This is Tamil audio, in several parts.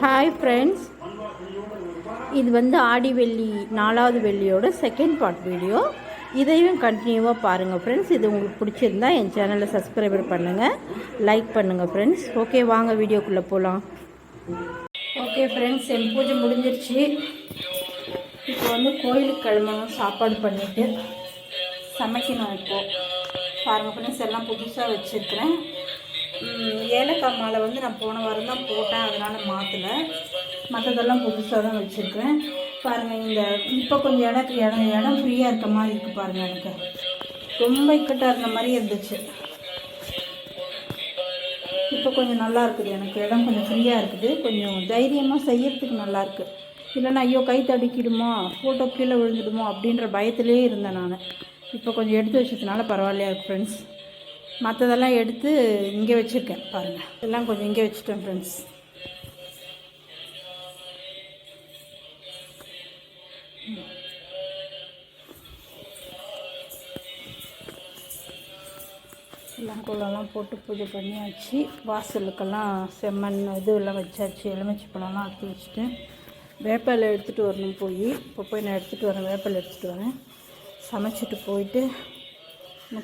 ஹாய் ஃப்ரெண்ட்ஸ், இது வந்து ஆடி வெள்ளி 4வது வெள்ளியோட செகண்ட் பார்ட் வீடியோ. இதையும் கண்டினியூவாக பாருங்கள் ஃப்ரெண்ட்ஸ். இது உங்களுக்கு பிடிச்சிருந்தா என் சேனலை சப்ஸ்கிரைபர் பண்ணுங்கள், லைக் பண்ணுங்கள் ஃப்ரெண்ட்ஸ். ஓகே, வாங்க வீடியோக்குள்ளே போகலாம். ஓகே ஃப்ரெண்ட்ஸ், என் பூஜை முடிஞ்சிருச்சு. இப்போ வந்து கோயிலுக்கு கிளம்பணும். சாப்பாடு பண்ணிவிட்டு சமைக்கணும். இப்போது பாருங்கள் ஃப்ரெண்ட்ஸ், எல்லாம் புதுசாக வச்சுருக்கிறேன். ஏலக்காய் மாலை வந்து நான் போன வாரம் தான் போட்டேன், அதனால் மாற்றலை. மற்றதெல்லாம் புதுசாக தான் வச்சுருக்கிறேன். பாருங்கள், இந்த இப்போ கொஞ்சம் இடம் ஃப்ரீயாக இருக்க மாதிரி இருக்குது. பாருங்கள், எனக்கு ரொம்ப இக்கட்டாக இருந்த மாதிரி இருந்துச்சு. இப்போ கொஞ்சம் நல்லா இருக்குது. எனக்கு இடம் கொஞ்சம் ஃப்ரீயாக இருக்குது. கொஞ்சம் தைரியமாக செய்யறதுக்கு நல்லாயிருக்கு. இல்லைன்னா ஐயோ கை தடுக்கிடுமோ, ஃபோட்டோ கீழே விழுந்துடுமோ அப்படின்ற பயத்திலே இருந்தேன் நான். இப்போ கொஞ்சம் எடுத்து வச்சதுனால பரவாயில்லையா இருக்குது ஃப்ரெண்ட்ஸ். மற்றதெல்லாம் எடுத்து இங்கே வச்சுருக்கேன். பாருங்கள், எல்லாம் கொஞ்சம் இங்கே வச்சுட்டேன் ஃப்ரெண்ட்ஸ். எல்லாம் கோலம்லாம் போட்டு பூஜை பண்ணியாச்சு. வாசலுக்கெல்லாம் செம்மண் இதெல்லாம் வச்சாச்சு. எலுமிச்சை பழம்லாம் அறுத்து வச்சுட்டு வேப்பிலை எடுத்துகிட்டு வரணும். இப்போ போய் நான் எடுத்துகிட்டு வரேன். வேப்பிலை எடுத்துகிட்டு வரேன். சமைச்சிட்டு போயிட்டு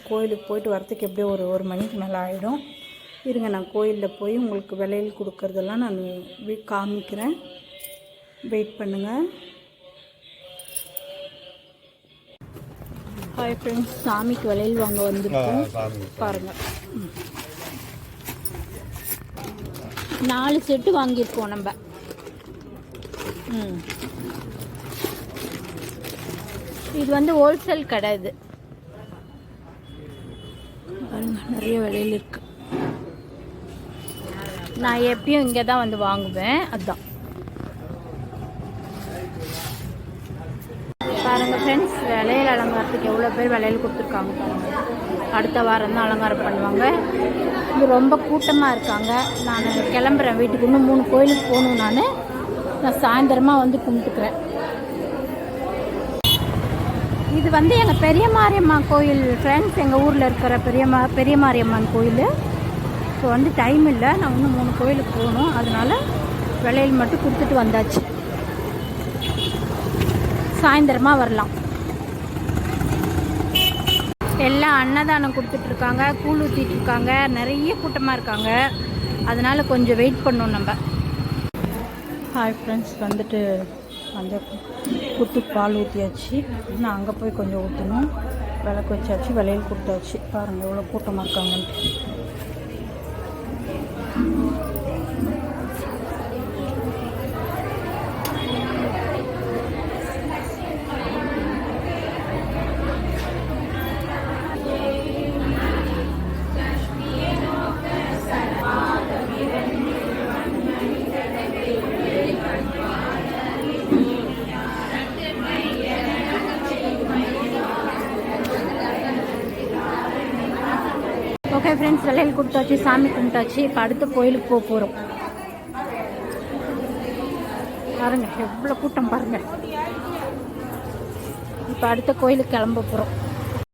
கோயிலுக்கு போயிட்டு வரத்துக்கு எப்படியோ ஒரு மணிக்கு மேலே ஆகிடும். இருங்க, நான் கோயிலில் போய் உங்களுக்கு விலையில் கொடுக்கறதெல்லாம் நான் காமிக்கிறேன். வெயிட் பண்ணுங்கள். ஹாய் ஃப்ரெண்ட்ஸ், சாமிக்கு விலையில் வாங்க வந்துருக்கோம். பாருங்கள், 4 செட்டு வாங்கியிருக்கோம் நம்ம. இது வந்து ஹோல்சேல் கடை. இது நிறைய விலையில் இருக்கு. நான் எப்பயும் இங்கே தான் வந்து வாங்குவேன். அதுதான் பாருங்கள் ஃப்ரெண்ட்ஸ், விலையில் அலங்காரத்துக்கு எவ்வளோ பேர் விலையில் கொடுத்துருக்காங்க பாருங்கள். அடுத்த வாரம் தான் அலங்காரம் பண்ணுவாங்க. இது ரொம்ப கூட்டமாக இருக்காங்க. நான் கிளம்புறேன் வீட்டுக்கு. இன்னும் 3 கோயிலுக்கு போகணும். நான் சாயந்தரமாக வந்து கும்பிட்டுக்கிறேன். இது வந்து எங்கள் பெரிய மாரியம்மன் கோயில் ஃப்ரெண்ட்ஸ். எங்கள் ஊரில் இருக்கிற பெரிய மாரியம்மன் கோயில். இப்போ வந்து டைம் இல்லை, நான் இன்னும் 3 கோயிலுக்கு போகணும். அதனால் விலையில் மட்டும் கொடுத்துட்டு வந்தாச்சு. சாயந்தரமாக வரலாம். எல்லாம் அன்னதானம் கொடுத்துட்ருக்காங்க, கூழ் ஊற்றிட்டுருக்காங்க. நிறைய கூட்டமாக இருக்காங்க. அதனால் கொஞ்சம் வெயிட் பண்ணணும் நம்ம. ஹாய் ஃப்ரெண்ட்ஸ், வந்துட்டு அந்த குத்து பால் ஊற்றியாச்சு. இன்னும் அங்கே போய் கொஞ்சம் ஊற்றணும். விளக்கு வச்சாச்சு, விலையில் கொடுத்தாச்சு. பாருங்கள் எவ்வளோ கூட்டமாக இருக்காங்கன்ட்டு. ஓகே ஃப்ரெண்ட்ஸ், விலையில் கொடுத்தாச்சு, சாமி கும்பிட்டாச்சு. இப்போ அடுத்த கோயிலுக்கு போக போகிறோம். பாருங்கள் எவ்வளோ கூட்டம் பாருங்கள். இப்போ அடுத்த கோயிலுக்கு கிளம்ப போகிறோம்.